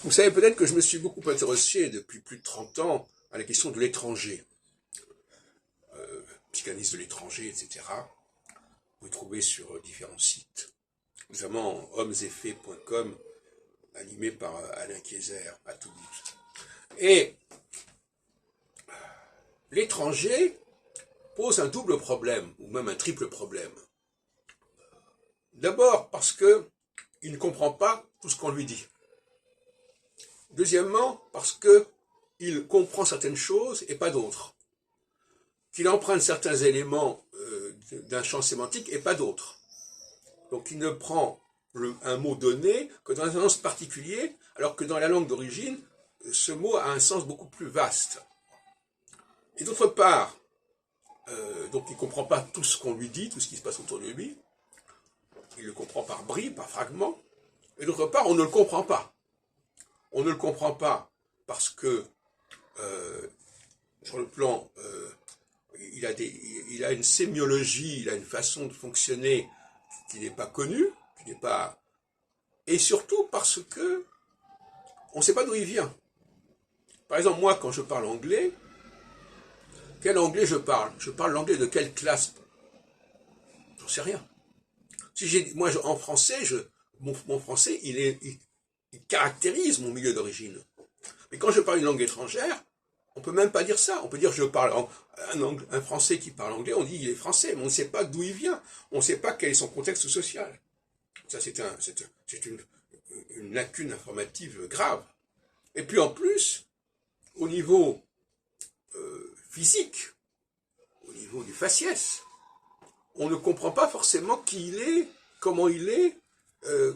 Vous savez peut-être que je me suis beaucoup intéressé depuis plus de 30 ans à la question de l'étranger, psychanalyse de l'étranger, etc. Vous le trouvez sur différents sites, notamment hommesetfaits.com, animé par Alain Kayser à Toulouse. Et l'étranger pose un double problème, ou même un triple problème. D'abord parce qu'il ne comprend pas tout ce qu'on lui dit. Deuxièmement, parce qu'il comprend certaines choses et pas d'autres. Qu'il emprunte certains éléments d'un champ sémantique et pas d'autres. Donc il ne prend un mot donné que dans un sens particulier, alors que dans la langue d'origine, ce mot a un sens beaucoup plus vaste. Et d'autre part, donc il ne comprend pas tout ce qu'on lui dit, tout ce qui se passe autour de lui. Il le comprend par bribes, par fragments. Et d'autre part, on ne le comprend pas. On ne le comprend pas parce que, sur le plan, il a une sémiologie, il a une façon de fonctionner qui n'est pas connue, qui n'est pas... Et surtout parce que on ne sait pas d'où il vient. Par exemple, moi, quand je parle anglais, quel anglais je parle? Je parle l'anglais de quelle classe? J'en sais rien. Moi, en français, mon français, il caractérise mon milieu d'origine. Mais quand je parle une langue étrangère, on peut même pas dire ça. On peut dire je parle un Français qui parle anglais, on dit il est français, mais on ne sait pas d'où il vient. On ne sait pas quel est son contexte social. Ça, c'est une lacune informative grave. Et puis en plus, au niveau physique, au niveau du faciès, on ne comprend pas forcément qui il est, comment il est.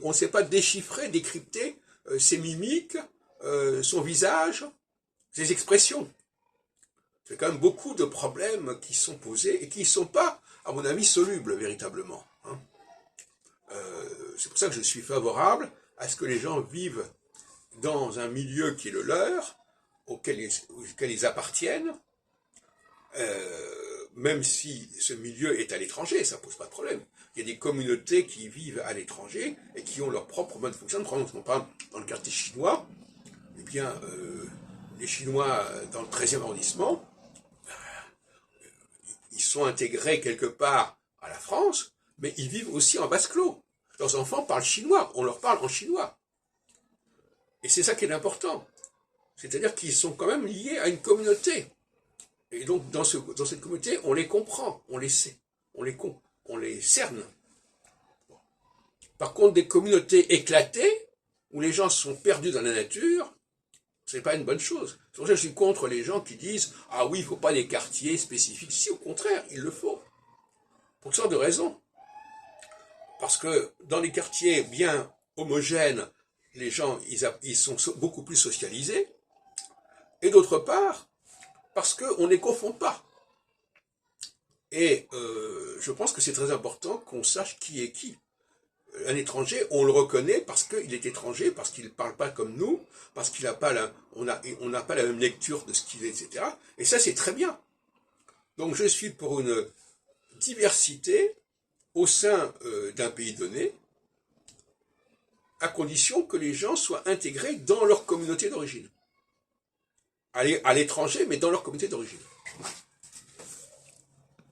On ne sait pas déchiffrer, décrypter ses mimiques, son visage, ses expressions. C'est quand même beaucoup de problèmes qui sont posés et qui ne sont pas, à mon avis, solubles véritablement. C'est pour ça que je suis favorable à ce que les gens vivent dans un milieu qui est le leur, auquel ils appartiennent, même si ce milieu est à l'étranger, ça ne pose pas de problème. Il y a des communautés qui vivent à l'étranger et qui ont leur propre mode de fonctionnement. Par exemple, dans le quartier chinois, eh bien, les Chinois dans le 13e arrondissement, ils sont intégrés quelque part à la France, mais ils vivent aussi en vase clos. Leurs enfants parlent chinois, on leur parle en chinois. Et c'est ça qui est important. C'est-à-dire qu'ils sont quand même liés à une communauté. Et donc, dans cette communauté, on les comprend, on les sait, on les cerne. Par contre, des communautés éclatées, où les gens sont perdus dans la nature, c'est pas une bonne chose. C'est pour ça que je suis contre les gens qui disent « Ah oui, il ne faut pas des quartiers spécifiques. » Si, au contraire, il le faut. Pour toutes sortes de raisons. Parce que dans les quartiers bien homogènes, les gens, ils sont beaucoup plus socialisés. Et d'autre part, parce qu'on ne les confond pas. Et je pense que c'est très important qu'on sache qui est qui. Un étranger, on le reconnaît parce qu'il est étranger, parce qu'il ne parle pas comme nous, parce qu'il n'a pas on n'a pas la même lecture de ce qu'il est, etc. Et ça, c'est très bien. Donc je suis pour une diversité au sein d'un pays donné, à condition que les gens soient intégrés dans leur communauté d'origine. À l'étranger, mais dans leur communauté d'origine.